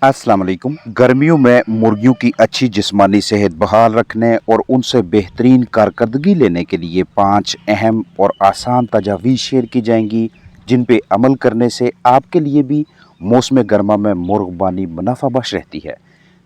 अस्सलाम वालेकुम। गर्मियों में मुर्गियों की अच्छी जिस्मानी सेहत बहाल रखने और उनसे बेहतरीन कारकर्दगी लेने के लिए 5 अहम और आसान तजावीज़ शेयर की जाएंगी, जिन पे अमल करने से आपके लिए भी मौसम गर्मा में मुर्गबानी मुनाफा बख्श रहती है।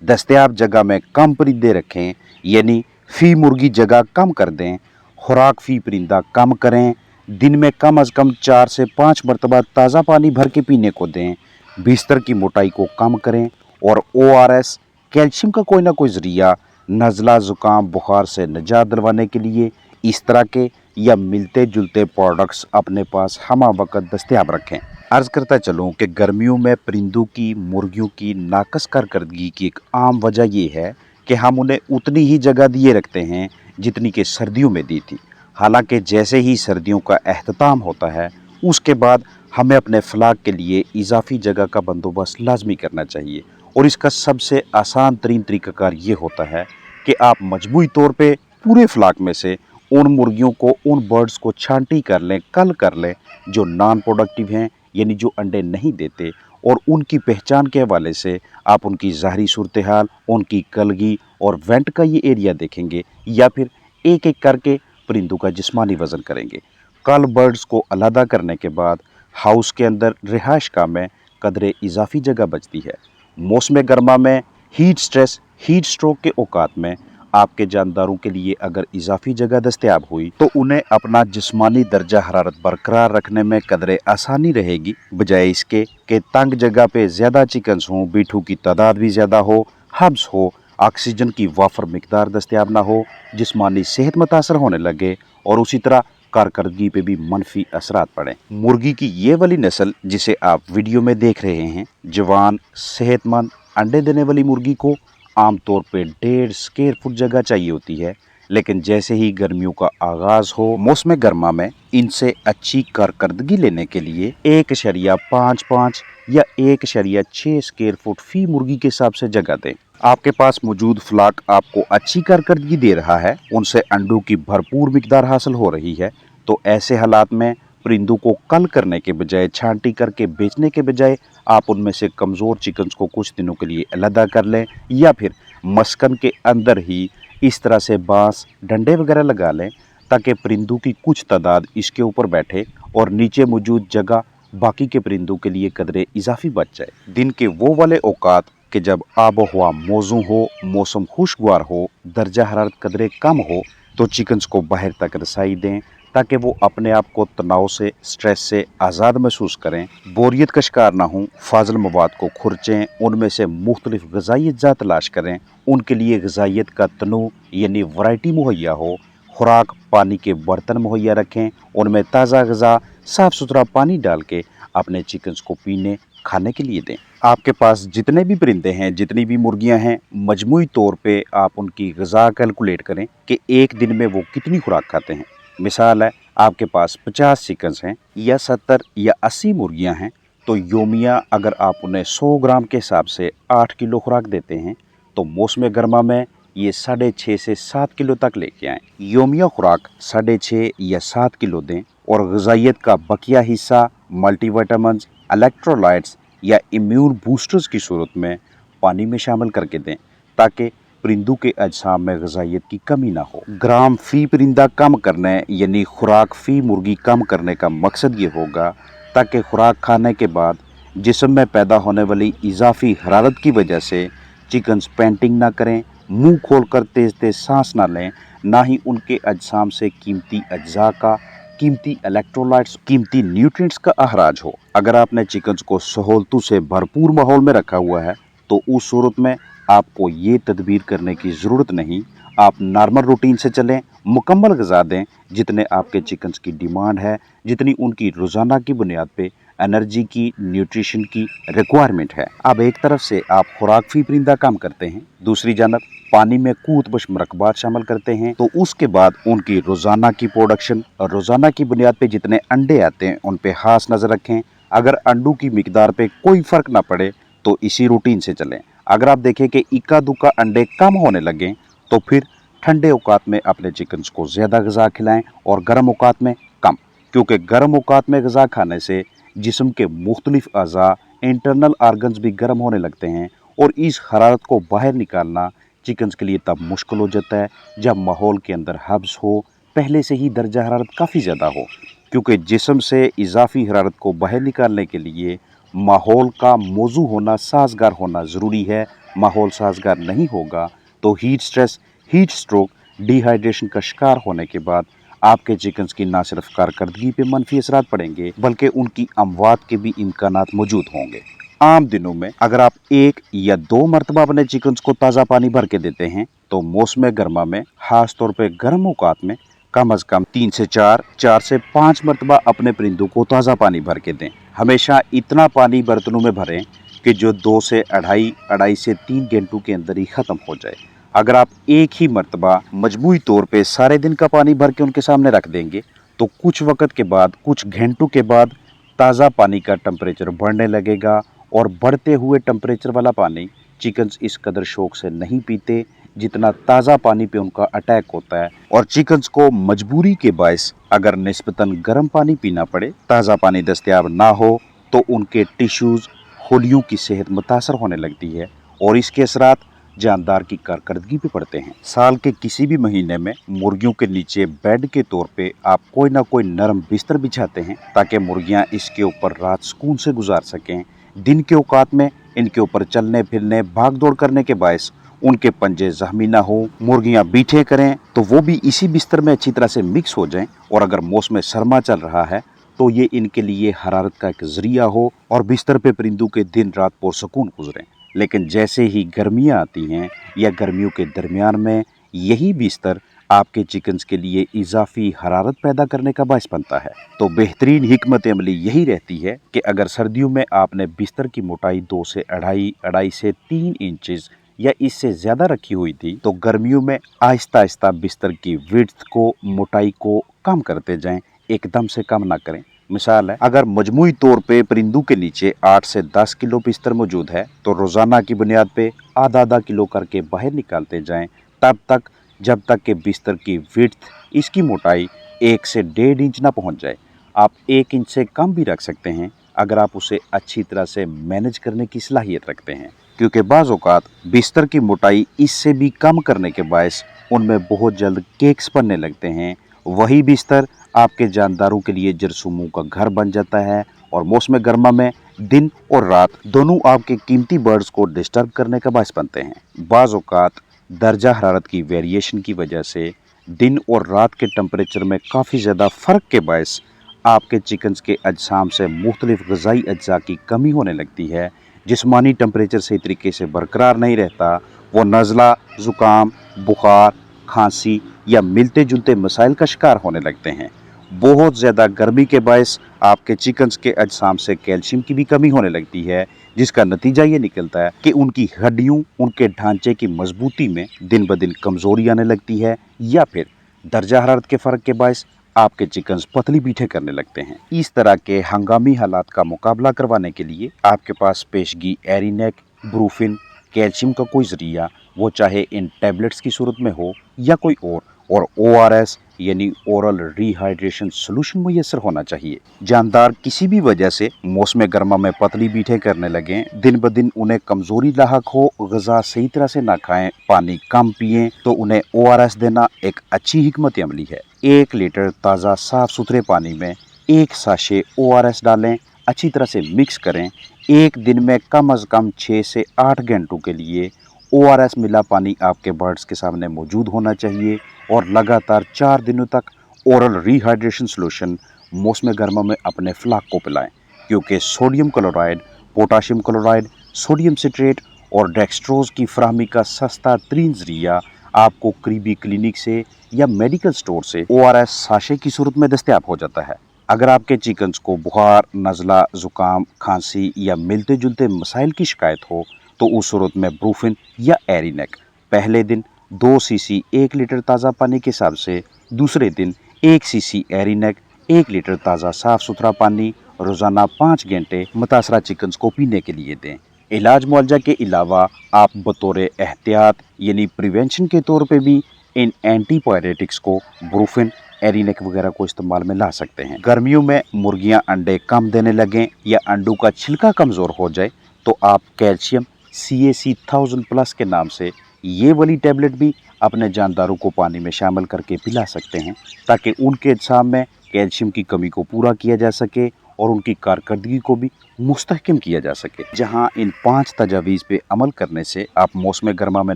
दस्तयाब जगह में कम परिंदे रखें, यानी फ़ी मुर्गी जगह कम कर दें। खुराक फ़ी परिंदा कम करें। दिन में कम अज़ कम 4 से 5 मरतबा ताज़ा पानी भर के पीने को दें। बिस्तर की मोटाई को कम करें और ओआरएस, कैल्शियम का कोई ना कोई ज़रिया नज़ला, ज़ुकाम, बुखार से निजात दिलवाने के लिए इस तरह के या मिलते जुलते प्रोडक्ट्स अपने पास हमा वक्त दस्तयाब रखें। अर्ज़ करता चलूँ कि गर्मियों में परिंदों की, मुर्गियों की नाकस कारकर्दगी की एक आम वजह यह है कि हम उन्हें उतनी ही जगह दिए रखते हैं जितनी कि सर्दियों में दी थी। हालांकि जैसे ही सर्दियों का एहतताम होता है, उसके बाद हमें अपने फलाह के लिए इजाफी जगह का बंदोबस्त लाजमी करना चाहिए, और इसका सबसे आसान तरीन तरीक़ाकार ये होता है कि आप मजमूई तौर पे पूरे फलाक में से उन मुर्गियों को, उन बर्ड्स को छांटी कर लें, कल कर लें जो नॉन प्रोडक्टिव हैं, यानी जो अंडे नहीं देते, और उनकी पहचान के हवाले से आप उनकी ज़ाहरी सूरत हाल, उनकी कलगी और वेंट का ये एरिया देखेंगे, या फिर एक एक करके परिंदों का जिस्मानी वज़न करेंगे। कल बर्ड्स को अलहदा करने के बाद हाउस के अंदर रिहाइश का में कदरे इजाफी जगह बचती है। मौसम गर्मा में हीट स्ट्रेस, हीट स्ट्रोक के औकात में आपके जानदारों के लिए अगर इजाफी जगह दस्तयाब हुई तो उन्हें अपना जिस्मानी दर्जा हरारत बरकरार रखने में कदरे आसानी रहेगी, बजाय इसके कि तंग जगह पे ज़्यादा चिकन्स हों, बीठू की तादाद भी ज़्यादा हो, हब्स हो, ऑक्सीजन की वाफर मिकदार दस्तयाब ना हो, जिस्मानी सेहत मुतासर होने लगे और उसी तरह कारकर्दगी पे भी मनफी असरात पड़े। मुर्गी की ये वाली नस्ल जिसे आप वीडियो में देख रहे हैं, जवान सेहतमंद अंडे देने वाली मुर्गी को आमतौर पे 1.5 स्क्वायर फुट जगह चाहिए होती है, लेकिन जैसे ही गर्मियों का आगाज हो, मौसम गर्मा में इनसे अच्छी कारकर्दगी लेने के लिए 1.55 या 1.6 स्क्वायर फुट फी मुर्गी के हिसाब से जगह दें। आपके पास मौजूद फ्लाक आपको अच्छी कारकर्दगी दे रहा है, उनसे अंडों की भरपूर मिकदार हासिल हो रही है, तो ऐसे हालात में परिंदों को कल करने के बजाय, छांटी करके बेचने के बजाय आप उनमें से कमज़ोर चिकन्स को कुछ दिनों के लिए अलहदा कर लें, या फिर मस्कन के अंदर ही इस तरह से बांस, डंडे वगैरह लगा लें ताकि परिंदों की कुछ तादाद इसके ऊपर बैठे और नीचे मौजूद जगह बाकी के परिंदों के लिए कदरे इजाफी बच जाए। दिन के वो वाले औकात कि जब आबो हवा मौजू हो, मौसम खुशगवार हो, दर्जा हरारत कदरे कम हो, तो चिकन्स को बाहर तक रसाई दें ताकि वो अपने आप को तनाव से, स्ट्रेस से आज़ाद महसूस करें, बोरियत का शिकार ना हों, फाजल मवाद को खुरचें, उनमें से मुख्तलिफ ग़िज़ाई अज्जा तलाश करें, उनके लिए ग़िज़ाइयत का तनू यानी वैरायटी मुहैया हो, खुराक पानी के बर्तन मुहैया रखें, उनमें ताज़ा ग़िज़ा, साफ़ सुथरा पानी डाल के अपने चिकन्स को पीने, खाने के लिए दें। आपके पास जितने भी परिंदे हैं, जितनी भी मुर्गियां हैं, मजमूई तौर पे आप उनकी ग़िज़ा कैलकुलेट करें कि एक दिन में वो कितनी खुराक खाते हैं। मिसाल है, आपके पास 50 चिकन्स हैं या 70 या 80 मुर्गियां हैं, तो योमिया अगर आप उन्हें 100 ग्राम के हिसाब से 8 किलो खुराक देते हैं, तो मौसम गर्मा में ये 6.5 से 7 किलो तक लेके आएँ। योमिया खुराक 6.5 या 7 किलो दें और ग़िज़ाइयत का बकिया हिस्सा मल्टीविटामिन्स, इलेक्ट्रोलाइट्स या इम्यून बूस्टर्स की सूरत में पानी में शामिल करके दें ताकि परिंदों के अजसाम में ग़िज़ाइयत की कमी ना हो। ग्राम फ़ी परिंदा कम करने यानी खुराक फ़ी मुर्गी कम करने का मकसद ये होगा ताकि खुराक खाने के बाद जिस्म में पैदा होने वाली इजाफी हरारत की वजह से चिकन्स पेंटिंग ना करें, मुंह खोलकर तेज़ तेज़ सांस ना लें, ना ही उनके अजसाम से कीमती अज्जा का, कीमती इलेक्ट्रोलाइट्स, कीमती न्यूट्रिएंट्स का अहराज हो। अगर आपने चिकन्स को सहूलतों से भरपूर माहौल में रखा हुआ है, तो उस सूरत में आपको ये तदबीर करने की ज़रूरत नहीं। आप नॉर्मल रूटीन से चलें, मुकम्मल ग़िज़ा दें जितने आपके चिकन्स की डिमांड है, जितनी उनकी रोज़ाना की बुनियाद पे एनर्जी की, न्यूट्रिशन की रिक्वायरमेंट है। अब एक तरफ से आप खुराक फ़ी परिंदा कम करते हैं, दूसरी जानब पानी में कूत बश मरकबात शामिल करते हैं, तो उसके बाद उनकी रोज़ाना की प्रोडक्शन और रोज़ाना की बुनियाद पे जितने अंडे आते हैं उन पे खास नज़र रखें। अगर अंडों की मिकदार पे कोई फ़र्क ना पड़े तो इसी रूटीन से चलें। अगर आप देखें कि इक्का दुक्का अंडे कम होने लगें, तो फिर ठंडे औकात में अपने चिकन्स को ज़्यादा ग़िज़ा खिलाएं और गर्म औकात में कम, क्योंकि गर्म औकात में ग़िज़ा खाने से जिस्म के मुख्तलिफ अज़ा, इंटरनल आर्गन्स भी गर्म होने लगते हैं और इस हरारत को बाहर निकालना चिकन्स के लिए तब मुश्किल हो जाता है जब माहौल के अंदर हब्स हो, पहले से ही दर्जा हरारत काफ़ी ज़्यादा हो, क्योंकि जिस्म से इजाफी हरारत को बाहर निकालने के लिए माहौल का मौजू होना, साजगार होना ज़रूरी है। माहौल साजगार नहीं होगा तो heat stress, heat stroke, dehydration का शिकार होने के बाद आपके चिकन्स की ना सिर्फ कारकर्दगी पे मनफी असरात पड़ेंगे बल्कि उनकी अमवात के भी इम्कानात मौजूद होंगे। आम दिनों में अगर आप 1 या 2 मरतबा अपने चिकन्स को ताज़ा पानी भर के देते हैं तो मौसम गर्मा में, खास तौर पे गर्म औकात में कम अज़ कम 3 से 4, 4 से 5 मरतबा अपने परिंदों को ताज़ा पानी भर के दें। हमेशा इतना पानी बर्तनों में भरें कि जो 2 से अढ़ाई से 3 घंटों के अंदर ही ख़त्म हो जाए। अगर आप एक ही मरतबा मजमूई तौर पे सारे दिन का पानी भर के उनके सामने रख देंगे तो कुछ वक्त के बाद, कुछ घंटों के बाद ताज़ा पानी का टेम्परेचर बढ़ने लगेगा और बढ़ते हुए टेम्परेचर वाला पानी चिकन्स इस कदर शौक से नहीं पीते जितना ताज़ा पानी पे उनका अटैक होता है। और चिकन्स को मजबूरी के बायस अगर निस्बतन गर्म पानी पीना पड़े, ताज़ा पानी दस्तयाब ना हो तो उनके टिश्यूज़, खोलियों की सेहत मुतासर होने लगती है और इसके असरात जानदार की कारकर्दगी पे पड़ते हैं। साल के किसी भी महीने में मुर्गियों के नीचे बेड के तौर पे आप कोई ना कोई नरम बिस्तर बिछाते हैं ताकि मुर्गियां इसके ऊपर रात सुकून से गुजार सकें। दिन के औकात में इनके ऊपर चलने फिरने, भाग दौड़ करने के बायस उनके पंजे जख्मी ना हो, मुर्गियां बीठे करें तो वो भी इसी बिस्तर में अच्छी तरह से मिक्स हो जाएं। और अगर मौसम सरमा चल रहा है तो ये इनके लिए हरारत का एक जरिया हो और बिस्तर पे परिंदों के दिन रात पुरसकून गुजरें। लेकिन जैसे ही गर्मियाँ आती हैं या गर्मियों के दरमियान में यही बिस्तर आपके चिकन्स के लिए इजाफी हरारत पैदा करने का बायस बनता है। तो बेहतरीन हिकमत अमली यही रहती है कि अगर सर्दियों में आपने बिस्तर की मोटाई 2 से अढ़ाई से 3 इंचेस या इससे ज़्यादा रखी हुई थी तो गर्मियों में आहिस्ता आहिस्ता बिस्तर की विड्थ को, मोटाई को कम करते जाएं, एकदम से कम ना करें। मिसाल है, अगर मजमूई तौर पे परिंदों के नीचे 8 से 10 किलो बिस्तर मौजूद है तो रोज़ाना की बुनियाद पे आधा किलो करके बाहर निकालते जाएं, तब तक जब तक कि बिस्तर की विड्थ, इसकी मोटाई 1 से 1.5 इंच ना पहुंच जाए। आप 1 इंच से कम भी रख सकते हैं अगर आप उसे अच्छी तरह से मैनेज करने की सलाहियत रखते हैं, क्योंकि बाज़ औक़ात बिस्तर की मोटाई इससे भी कम करने के बायस उनमें बहुत जल्द केक्स बनने लगते हैं। वही बिस्तर आपके जानदारों के लिए जरसूमों का घर बन जाता है और मौसम गर्मा में दिन और रात दोनों आपके कीमती बर्ड्स को डिस्टर्ब करने का बायस बनते हैं। बाज़ औक़ात दर्जा हरारत की वेरिएशन की वजह से दिन और रात के टेम्परेचर में काफ़ी ज़्यादा फ़र्क के बायस आपके चिकन्स के अजसाम से मुख्तलिफ ग़िज़ाई अज्जा की कमी होने लगती है। जिस्मानी टेम्परेचर सही तरीके से बरकरार नहीं रहता, वो नज़ला, ज़ुकाम, बुखार, खांसी या मिलते जुलते मसाइल का शिकार होने लगते हैं। बहुत ज़्यादा गर्मी के बायस आपके चिकन्स के अजसाम से कैल्शियम की भी कमी होने लगती है, जिसका नतीजा ये निकलता है कि उनकी हड्डियों, उनके ढांचे की मजबूती में दिन ब दिन कमज़ोरी आने लगती है या फिर दर्जा हरारत के फ़र्क के बायस आपके चिकन्स पतली पीठे करने लगते हैं। इस तरह के हंगामी हालात का मुकाबला करवाने के लिए आपके पास पेशगी एरिनेक, ब्रूफिन, कैल्शियम का कोई ज़रिया, वो चाहे इन टैबलेट्स की सूरत में हो या कोई और ORS यानी ओरल रिहाइड्रेशन सोल्यूशन मुयस्सर होना चाहिए। जानदार किसी भी वजह से मौसम गर्मा में पतली बीठे करने लगें, दिन ब दिन उन्हें कमज़ोरी लाहक हो, ग़िज़ा सही तरह से ना खाएं, पानी कम पिएं, तो उन्हें ORS देना एक अच्छी हिकमत अमली है। 1 लीटर ताज़ा साफ़ सुथरे पानी में 1 साशे ORS डालें, अच्छी तरह से मिक्स करें। एक दिन में कम अज़ कम 6 से 8 घंटों के लिए ORS मिला पानी आपके बर्ड्स के सामने मौजूद होना चाहिए और लगातार 4 दिनों तक ओरल रिहाइड्रेशन सोल्यूशन मौसम गर्मा में अपने फ्लाक को पिलाएं, क्योंकि sodium chloride, potassium chloride, sodium citrate और डेक्सट्रोज की फराहमी का सस्ता तरीन ज़रिया आपको करीबी क्लिनिक से या मेडिकल स्टोर से ORS साशे की सूरत में दस्तयाब हो जाता है। अगर आपके चिकन्स को बुखार, नज़ला, ज़ुकाम, खांसी या मिलते जुलते मसाइल की शिकायत हो तो उस सूरत में ब्रूफिन या एरिनेक पहले दिन 2 सीसी 1 लीटर ताज़ा पानी के हिसाब से, दूसरे दिन 1 सीसी एरिनेक 1 लीटर ताज़ा साफ़ सुथरा पानी रोज़ाना 5 घंटे मुतासरा चिकन्स को पीने के लिए दें। इलाज मुआवजा के अलावा आप बतौर एहतियात यानी प्रिवेंशन के तौर पे भी इन एंटीपायरेटिक्स को, ब्रूफिन, एरिनेक वगैरह को इस्तेमाल में ला सकते हैं। गर्मियों में मुर्गियां अंडे कम देने लगें या अंडों का छिलका कमज़ोर हो जाए तो आप कैल्शियम CAC 1000+ के नाम से ये वाली टैबलेट भी अपने जानदारों को पानी में शामिल करके पिला सकते हैं, ताकि उनके अज्साम में कैल्शियम की कमी को पूरा किया जा सके और उनकी कारकर्दगी को भी मुस्तहकम किया जा सके। जहां इन 5 तजावीज़ पे अमल करने से आप मौसम गर्मा में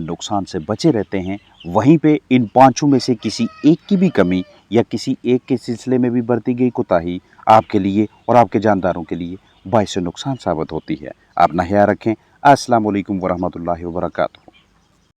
नुकसान से बचे रहते हैं, वहीं पे इन पाँचों में से किसी एक की भी कमी या किसी एक के सिलसिले में भी बरती गई कोताही आपके लिए और आपके जानदारों के लिए बाइस नुकसान साबित होती है। आप ख्याल रखें। अस्सलाम वालेकुम वरहमतुल्लाहि वबरकातुहू।